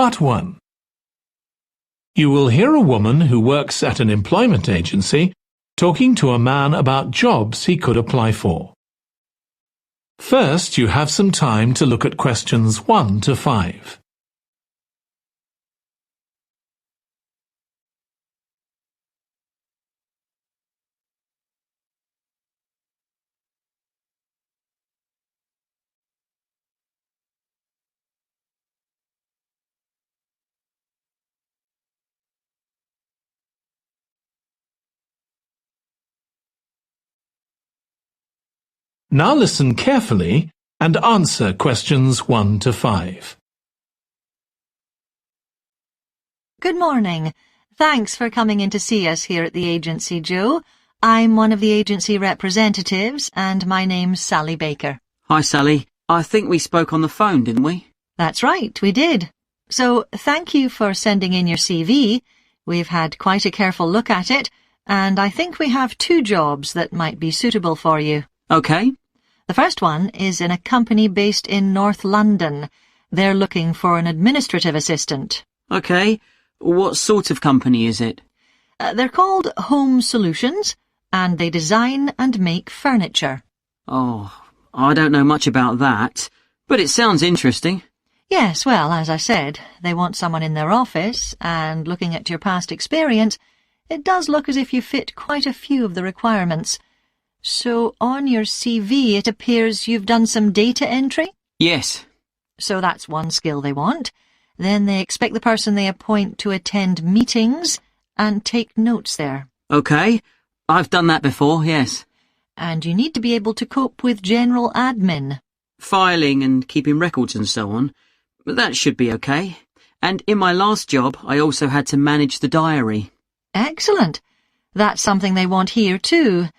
Part 1. You will hear a woman who works at an employment agency talking to a man about jobs he could apply for. First, you have some time to look at questions 1 to 5. Now listen carefully and answer questions 1 to 5. Good morning. Thanks for coming in to see us here at the agency, Joe. I'm one of the agency representatives, and my name's Sally Baker. Hi, Sally. I think we spoke on the phone, didn't we? That's right, we did. So, thank you for sending in your CV. We've had quite a careful look at it, and I think we have 2 jobs that might be suitable for you. OK. The first one is in a company based in North London. They're looking for an administrative assistant. OK. What sort of company is it? They're called Home Solutions, and they design and make furniture. Oh, I don't know much about that, but it sounds interesting. Yes, well, as I said, they want someone in their office, and looking at your past experience, it does look as if you fit quite a few of the requirements. So, on your CV, it appears you've done some data entry? Yes. So that's one skill they want. Then they expect the person they appoint to attend meetings and take notes there. OK. I've done that before, yes. And you need to be able to cope with general admin. Filing and keeping records and so on. That should be OK. And in my last job, I also had to manage the diary. Excellent. That's something they want here too.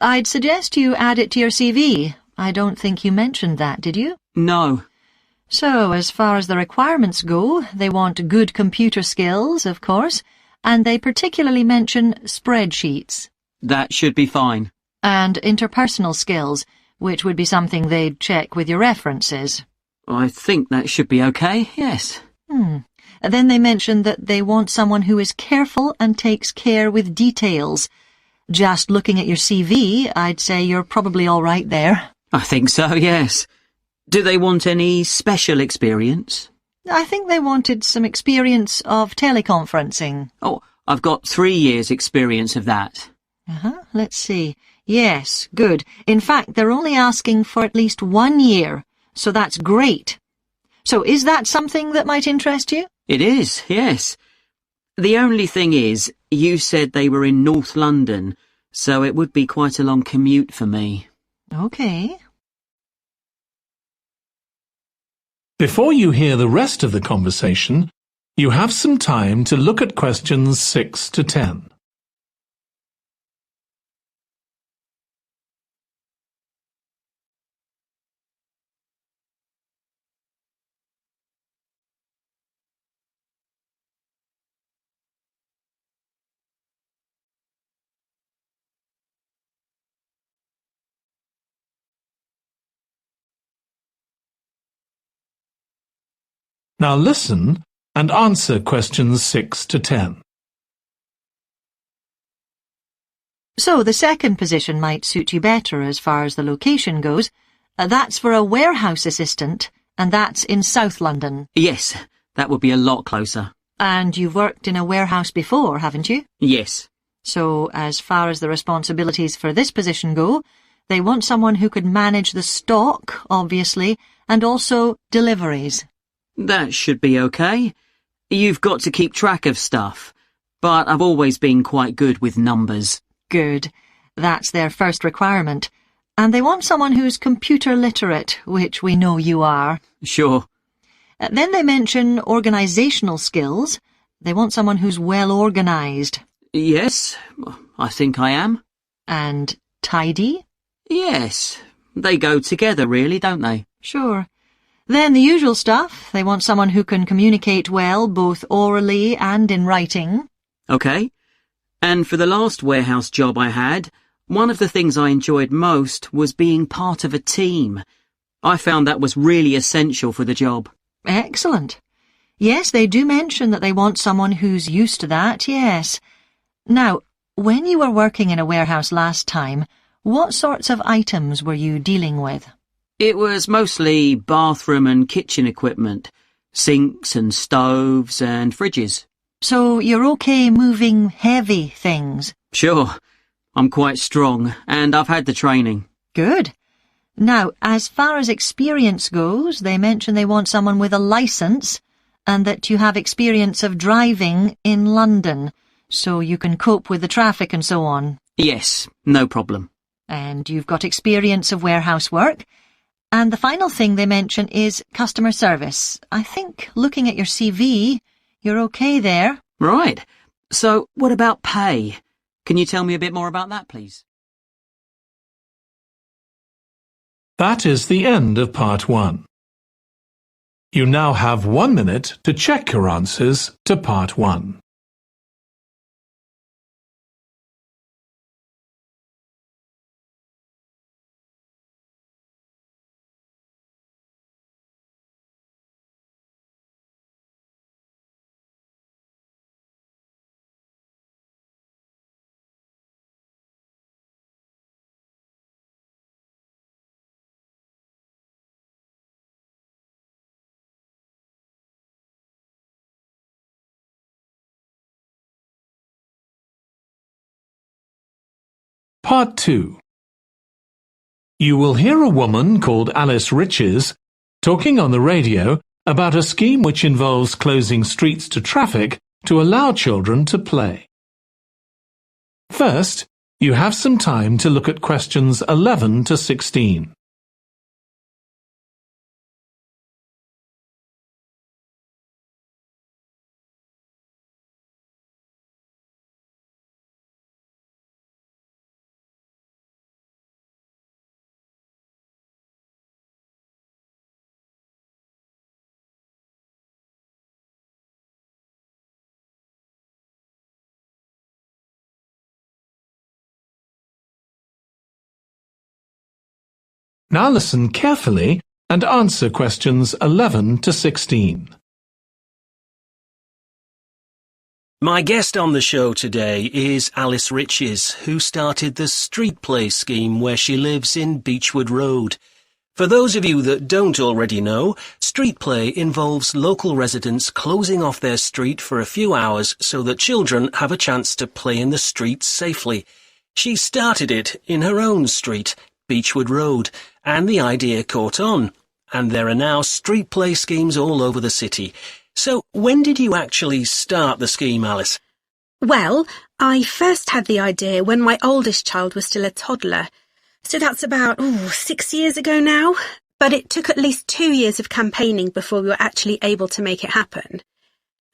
I'd suggest you add it to your CV. I don't think you mentioned that, did you? No. So, as far as the requirements go, they want good computer skills, of course, and they particularly mention spreadsheets. That should be fine. And interpersonal skills, which would be something they'd check with your references. I think that should be OK, yes. Then they mention that they want someone who is careful and takes care with details. Just looking at your CV, I'd say you're probably all right there. I think so, yes. Do they want any special experience? I think they wanted some experience of teleconferencing. Oh, I've got 3 years' experience of that. Let's see. Yes, good. In fact, they're only asking for at least 1 year, so that's great. So is that something that might interest you? It is, yes. The only thing is, you said they were in North London, so it would be quite a long commute for me. OK. Before you hear the rest of the conversation, you have some time to look at questions 6 to 10. Now listen and answer questions 6 to 10. So the second position might suit you better as far as the location goes. That's for a warehouse assistant, and that's in South London. Yes, that would be a lot closer. And you've worked in a warehouse before, haven't you? Yes. So as far as the responsibilities for this position go, they want someone who could manage the stock, obviously, and also deliveries. That should be OK. You've got to keep track of stuff, but I've always been quite good with numbers. Good. That's their first requirement. And they want someone who's computer literate, which we know you are. Sure. Then they mention organisational skills. They want someone who's well organised. Yes, I think I am. And tidy? Yes. They go together, really, don't they? Sure. Then the usual stuff. They want someone who can communicate well, both orally and in writing. OK. And for the last warehouse job I had, one of the things I enjoyed most was being part of a team. I found that was really essential for the job. Excellent. Yes, they do mention that they want someone who's used to that, yes. Now, when you were working in a warehouse last time, what sorts of items were you dealing with? It was mostly bathroom and kitchen equipment, sinks and stoves and fridges. So you're okay moving heavy things? Sure, I'm quite strong and I've had the training. Good. Now, as far as experience goes, they mention they want someone with a licence and that you have experience of driving in London, so you can cope with the traffic and so on. Yes, no problem. And you've got experience of warehouse work. And the final thing they mention is customer service. I think, looking at your CV, you're okay there. Right. So, what about pay? Can you tell me a bit more about that, please? That is the end of part 1. You now have 1 minute to check your answers to part 1. Part 2. You will hear a woman called Alice Riches talking on the radio about a scheme which involves closing streets to traffic to allow children to play. First, you have some time to look at questions 11 to 16. Now listen carefully and answer questions 11 to 16. My guest on the show today is Alice Riches, who started the street play scheme where she lives in Beechwood Road. For those of you that don't already know, street play involves local residents closing off their street for a few hours so that children have a chance to play in the streets safely. She started it in her own street, Beechwood Road, and the idea caught on, and there are now street play schemes all over the city. So, when did you actually start the scheme, Alice? Well, I first had the idea when my oldest child was still a toddler, so that's about 6 years ago now, but it took at least 2 years of campaigning before we were actually able to make it happen.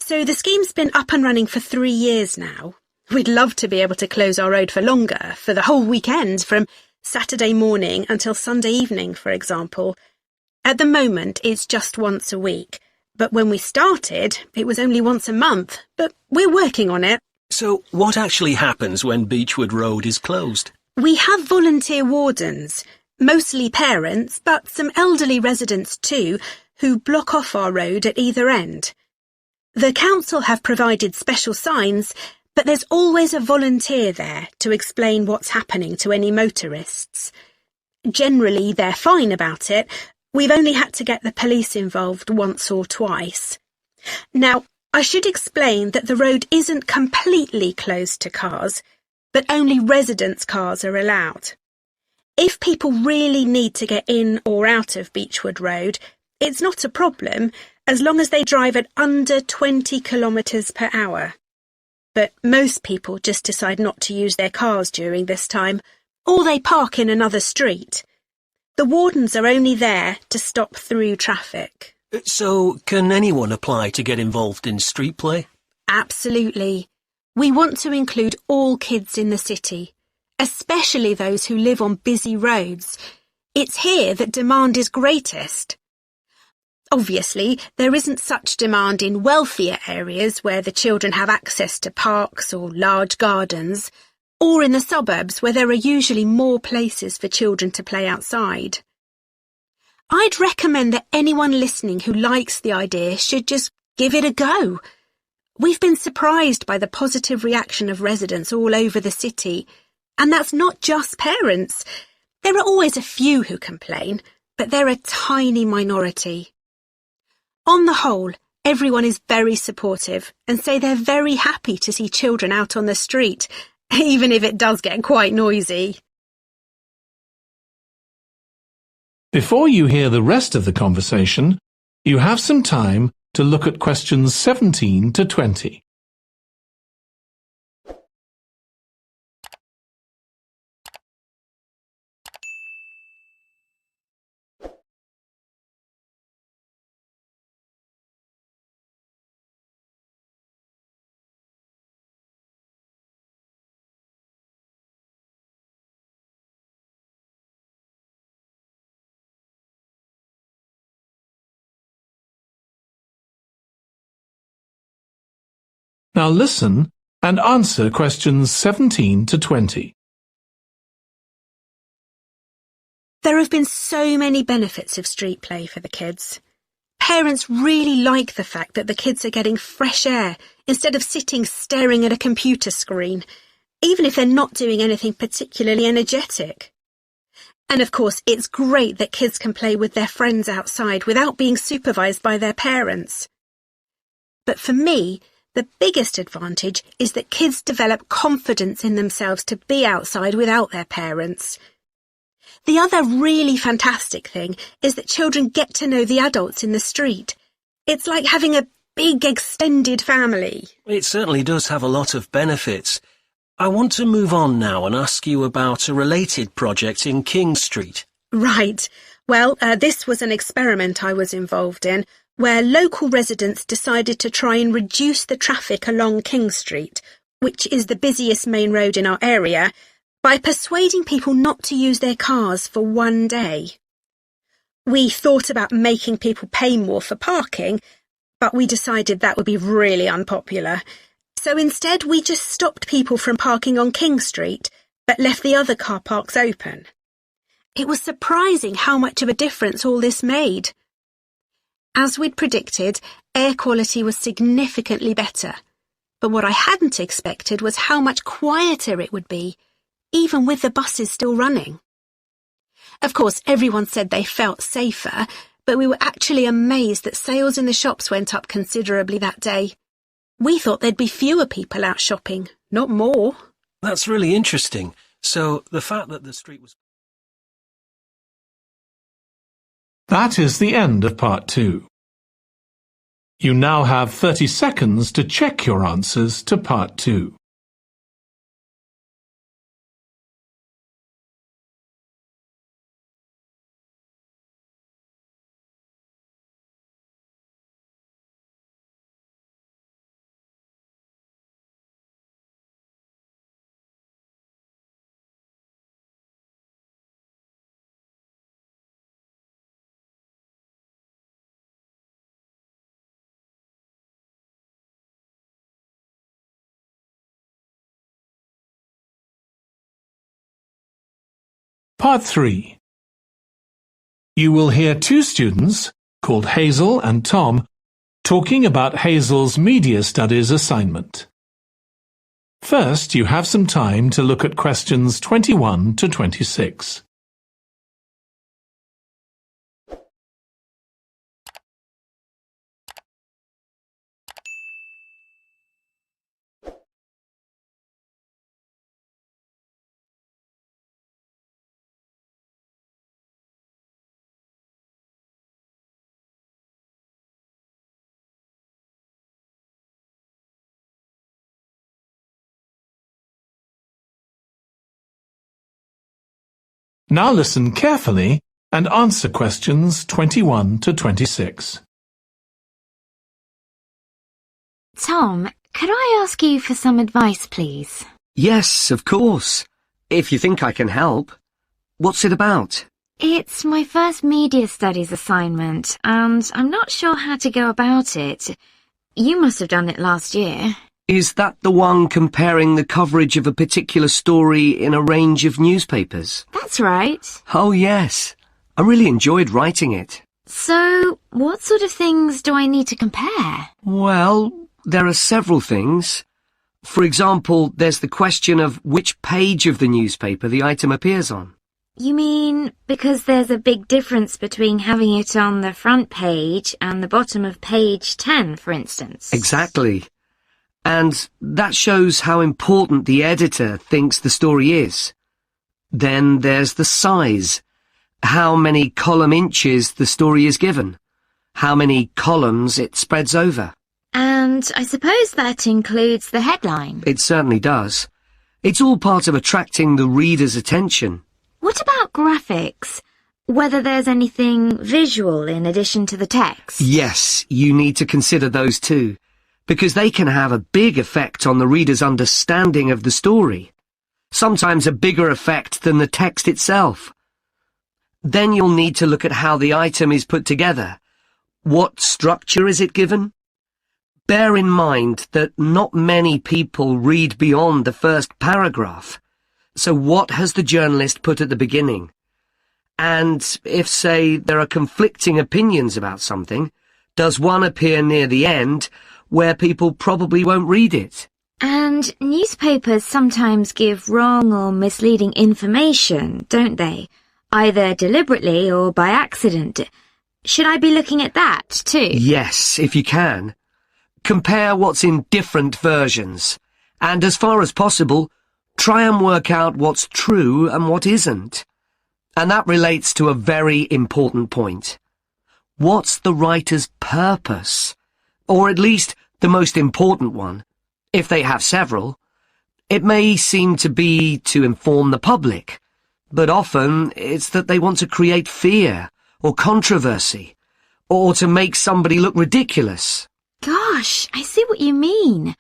So the scheme's been up and running for 3 years now. We'd love to be able to close our road for longer, for the whole weekend, from Saturday morning until Sunday evening, for example. At the moment, it's just once a week, but when we started, it was only once a month, but we're working on it. So, what actually happens when Beechwood Road is closed? We have volunteer wardens, mostly parents, but some elderly residents too, who block off our road at either end. The council have provided special signs, but there's always a volunteer there to explain what's happening to any motorists. Generally, they're fine about it. We've only had to get the police involved once or twice. Now, I should explain that the road isn't completely closed to cars, but only residents' cars are allowed. If people really need to get in or out of Beechwood Road, it's not a problem as long as they drive at under 20 kilometres per hour. But most people just decide not to use their cars during this time, or they park in another street. The wardens are only there to stop through traffic. So, can anyone apply to get involved in street play? Absolutely. We want to include all kids in the city, especially those who live on busy roads. It's here that demand is greatest. Obviously, there isn't such demand in wealthier areas where the children have access to parks or large gardens, or in the suburbs where there are usually more places for children to play outside. I'd recommend that anyone listening who likes the idea should just give it a go. We've been surprised by the positive reaction of residents all over the city. And that's not just parents. There are always a few who complain, but they're a tiny minority. On the whole, everyone is very supportive and say they're very happy to see children out on the street, even if it does get quite noisy. Before you hear the rest of the conversation, you have some time to look at questions 17 to 20. Now listen and answer questions 17 to 20. There have been so many benefits of street play for the kids. Parents really like the fact that the kids are getting fresh air instead of sitting staring at a computer screen, even if they're not doing anything particularly energetic. And of course, it's great that kids can play with their friends outside without being supervised by their parents. But for me, the biggest advantage is that kids develop confidence in themselves to be outside without their parents. The other really fantastic thing is that children get to know the adults in the street. It's like having a big extended family. It certainly does have a lot of benefits. I want to move on now and ask you about a related project in King Street. Right. Well, this was an experiment I was involved in, where local residents decided to try and reduce the traffic along King Street, which is the busiest main road in our area, by persuading people not to use their cars for one day. We thought about making people pay more for parking, but we decided that would be really unpopular. So instead we just stopped people from parking on King Street, but left the other car parks open. It was surprising how much of a difference all this made. As we'd predicted, air quality was significantly better, but what I hadn't expected was how much quieter it would be, even with the buses still running. Of course, everyone said they felt safer, but we were actually amazed that sales in the shops went up considerably that day. We thought there'd be fewer people out shopping, not more. That's really interesting. So the fact that the street was... That is the end of part 2. You now have 30 seconds to check your answers to part 2. Part 3. You will hear two students, called Hazel and Tom, talking about Hazel's media studies assignment. First, you have some time to look at questions 21 to 26. Now listen carefully and answer questions 21 to 26. Tom, could I ask you for some advice, please? Yes, of course. If you think I can help. What's it about? It's my first media studies assignment, and I'm not sure how to go about it. You must have done it last year. Is that the one comparing the coverage of a particular story in a range of newspapers? That's right. Oh, yes. I really enjoyed writing it. So, what sort of things do I need to compare? Well, there are several things. For example, there's the question of which page of the newspaper the item appears on. You mean because there's a big difference between having it on the front page and the bottom of page 10, for instance? Exactly. And that shows how important the editor thinks the story is. Then there's the size. How many column inches the story is given. How many columns it spreads over. And I suppose that includes the headline. It certainly does. It's all part of attracting the reader's attention. What about graphics? Whether there's anything visual in addition to the text? Yes, you need to consider those too, because they can have a big effect on the reader's understanding of the story. Sometimes a bigger effect than the text itself. Then you'll need to look at how the item is put together. What structure is it given? Bear in mind that not many people read beyond the first paragraph. So what has the journalist put at the beginning? And if, say, there are conflicting opinions about something, does one appear near the end where people probably won't read it? And newspapers sometimes give wrong or misleading information, don't they? Either deliberately or by accident. Should I be looking at that too? Yes, if you can. Compare what's in different versions, and as far as possible, try and work out what's true and what isn't. And that relates to a very important point. What's the writer's purpose? Or at least the most important one, if they have several. It may seem to be to inform the public, but often it's that they want to create fear or controversy, or to make somebody look ridiculous. Gosh, I see what you mean.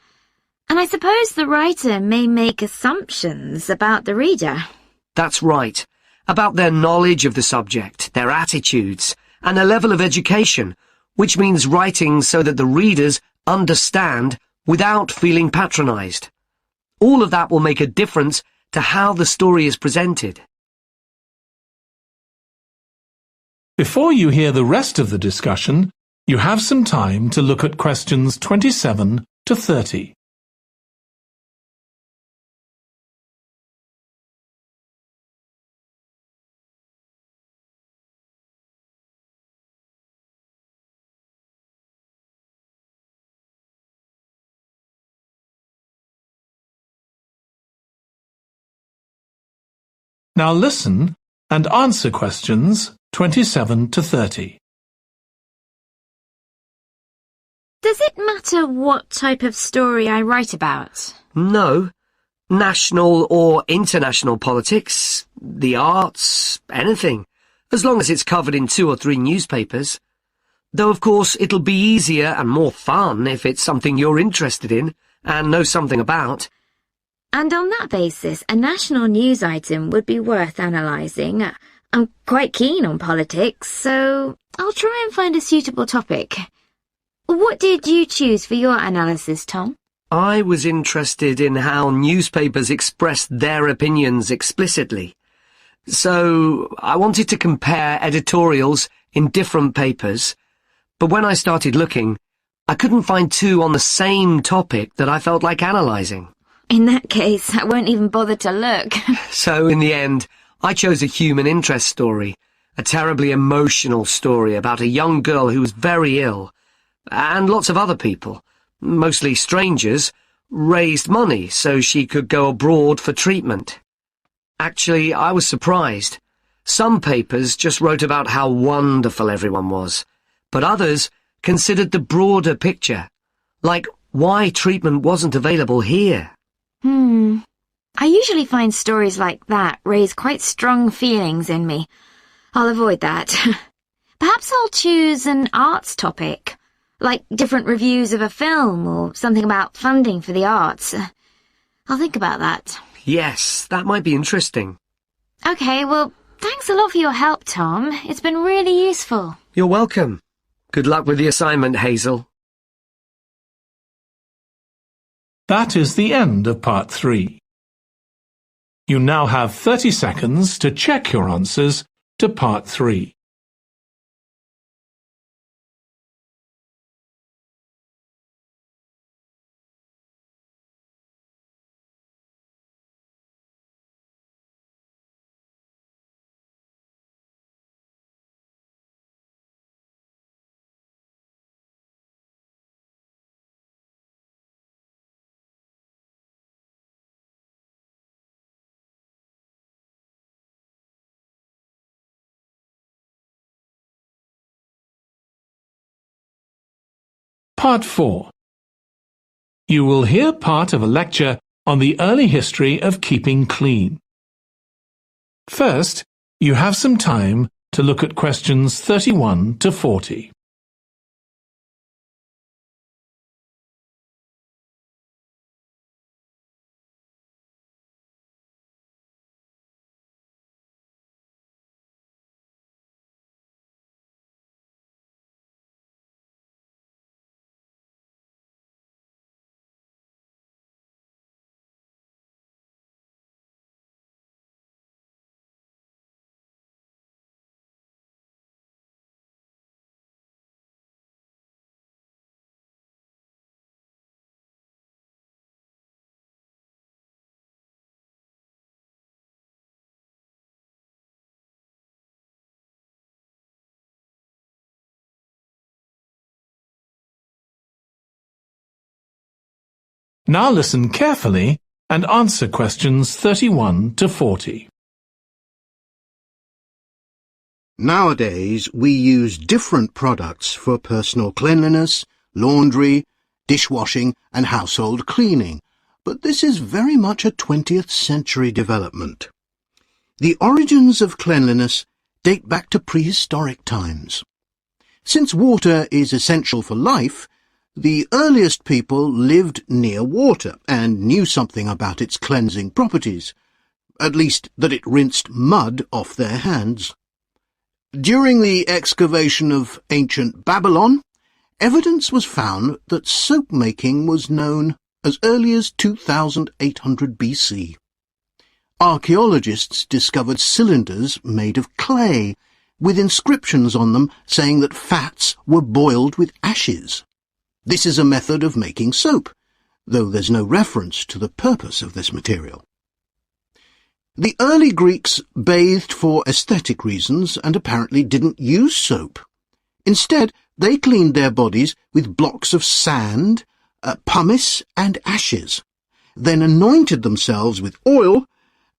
And I suppose the writer may make assumptions about the reader. That's right. About their knowledge of the subject, their attitudes, and their level of education, which means writing so that the readers understand without feeling patronized. All of that will make a difference to how the story is presented. Before you hear the rest of the discussion, you have some time to look at questions 27 to 30. Now listen and answer questions 27 to 30. Does it matter what type of story I write about? No. National or international politics, the arts, anything, as long as it's covered in 2 or 3 newspapers. Though of course it'll be easier and more fun if it's something you're interested in and know something about. And on that basis, a national news item would be worth analysing. I'm quite keen on politics, so I'll try and find a suitable topic. What did you choose for your analysis, Tom? I was interested in how newspapers expressed their opinions explicitly. So I wanted to compare editorials in different papers, but when I started looking, I couldn't find 2 on the same topic that I felt like analysing. In that case, I won't even bother to look. So in the end, I chose a human interest story, a terribly emotional story about a young girl who was very ill, and lots of other people, mostly strangers, raised money so she could go abroad for treatment. Actually, I was surprised. Some papers just wrote about how wonderful everyone was, but others considered the broader picture, like why treatment wasn't available here. I usually find stories like that raise quite strong feelings in me. I'll avoid that. Perhaps I'll choose an arts topic, like different reviews of a film or something about funding for the arts. I'll think about that. Yes, that might be interesting. Okay, well, thanks a lot for your help, Tom. It's been really useful. You're welcome. Good luck with the assignment, Hazel. That is the end of part 3. You now have 30 seconds to check your answers to part 3. Part 4. You will hear part of a lecture on the early history of keeping clean. First, you have some time to look at questions 31 to 40. Now listen carefully and answer questions 31 to 40. Nowadays, we use different products for personal cleanliness, laundry, dishwashing and household cleaning, but this is very much a 20th century development. The origins of cleanliness date back to prehistoric times. Since water is essential for life, the earliest people lived near water and knew something about its cleansing properties, at least that it rinsed mud off their hands. During the excavation of ancient Babylon, evidence was found that soap making was known as early as 2800 BC. Archaeologists discovered cylinders made of clay, with inscriptions on them saying that fats were boiled with ashes. This is a method of making soap, though there's no reference to the purpose of this material. The early Greeks bathed for aesthetic reasons and apparently didn't use soap. Instead, they cleaned their bodies with blocks of sand, pumice and ashes, then anointed themselves with oil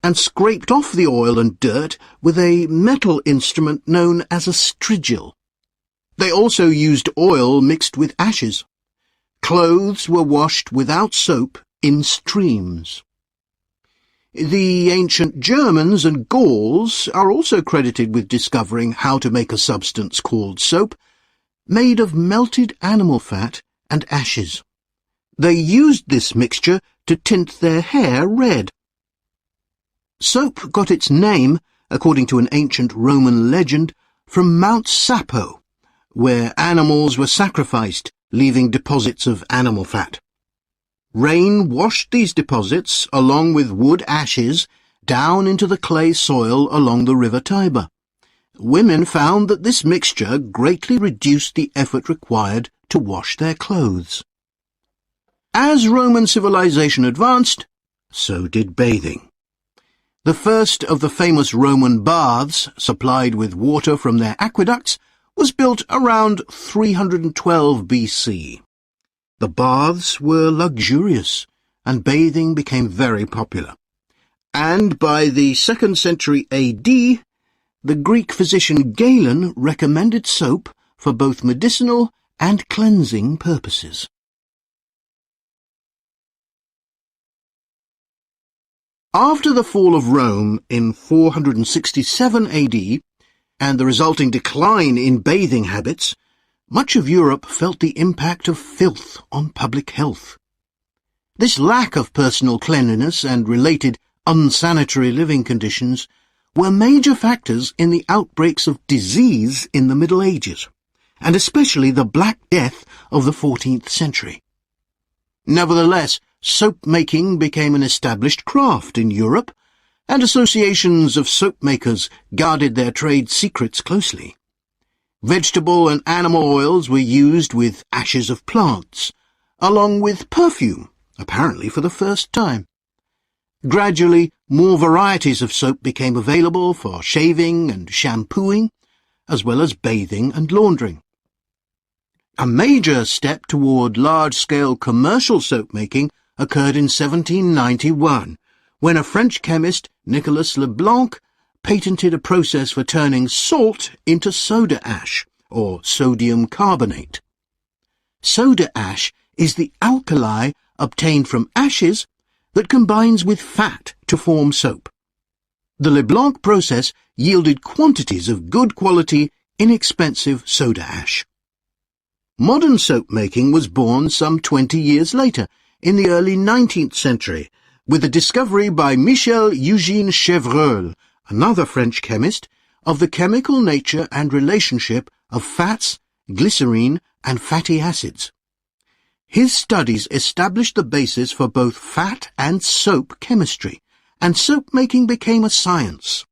and scraped off the oil and dirt with a metal instrument known as a strigil. They also used oil mixed with ashes. Clothes were washed without soap in streams. The ancient Germans and Gauls are also credited with discovering how to make a substance called soap, made of melted animal fat and ashes. They used this mixture to tint their hair red. Soap got its name, according to an ancient Roman legend, from Mount Sapo, where animals were sacrificed, leaving deposits of animal fat. Rain washed these deposits, along with wood ashes, down into the clay soil along the river Tiber. Women found that this mixture greatly reduced the effort required to wash their clothes. As Roman civilization advanced, so did bathing. The first of the famous Roman baths, supplied with water from their aqueducts, was built around 312 BC. The baths were luxurious, and bathing became very popular. And by the 2nd century AD, the Greek physician Galen recommended soap for both medicinal and cleansing purposes. After the fall of Rome in 467 AD, and the resulting decline in bathing habits, much of Europe felt the impact of filth on public health. This lack of personal cleanliness and related unsanitary living conditions were major factors in the outbreaks of disease in the Middle Ages, and especially the Black Death of the 14th century. Nevertheless, soap-making became an established craft in Europe, and associations of soap-makers guarded their trade secrets closely. Vegetable and animal oils were used with ashes of plants, along with perfume, apparently for the first time. Gradually, more varieties of soap became available for shaving and shampooing, as well as bathing and laundering. A major step toward large-scale commercial soap-making occurred in 1791, when a French chemist, Nicolas Leblanc, patented a process for turning salt into soda ash, or sodium carbonate. Soda ash is the alkali obtained from ashes that combines with fat to form soap. The Leblanc process yielded quantities of good quality, inexpensive soda ash. Modern soap making was born some 20 years later, in the early 19th century, with the discovery by Michel Eugène Chevreul, another French chemist, of the chemical nature and relationship of fats, glycerine, and fatty acids. His studies established the basis for both fat and soap chemistry, and soap making became a science.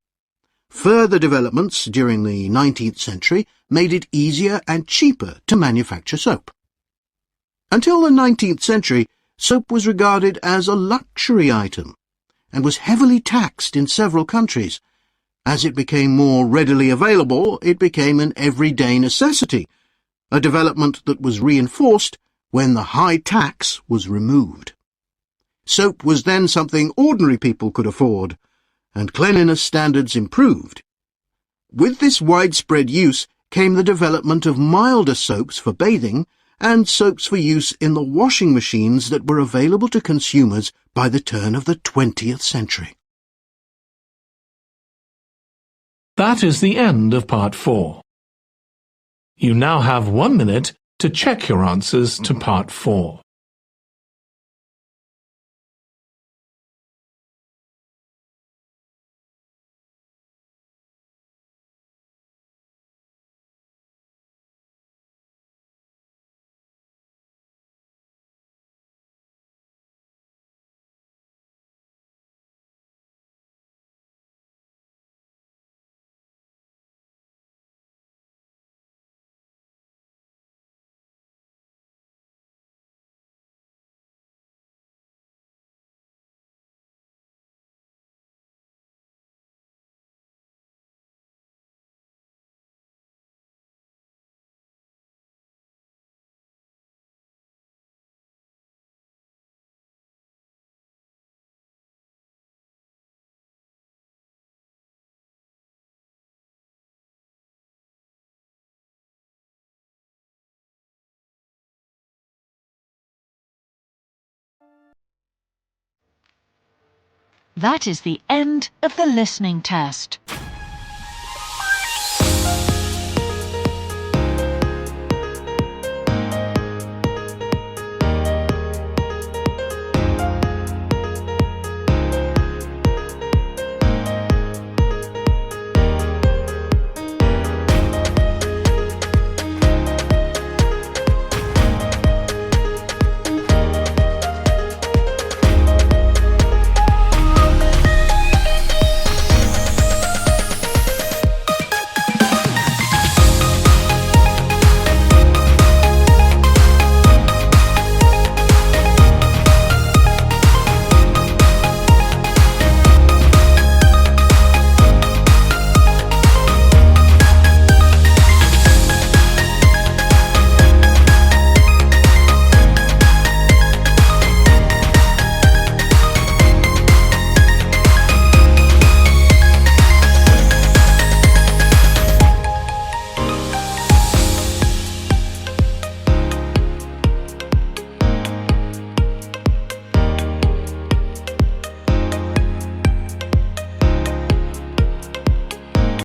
Further developments during the 19th century made it easier and cheaper to manufacture soap. Until the 19th century, soap was regarded as a luxury item and was heavily taxed in several countries. As it became more readily available, it became an everyday necessity, a development that was reinforced when the high tax was removed. Soap was then something ordinary people could afford, and cleanliness standards improved. With this widespread use came the development of milder soaps for bathing and soaps for use in the washing machines that were available to consumers by the turn of the 20th century. That is the end of Part 4. You now have 1 minute to check your answers to Part 4. That is the end of the listening test.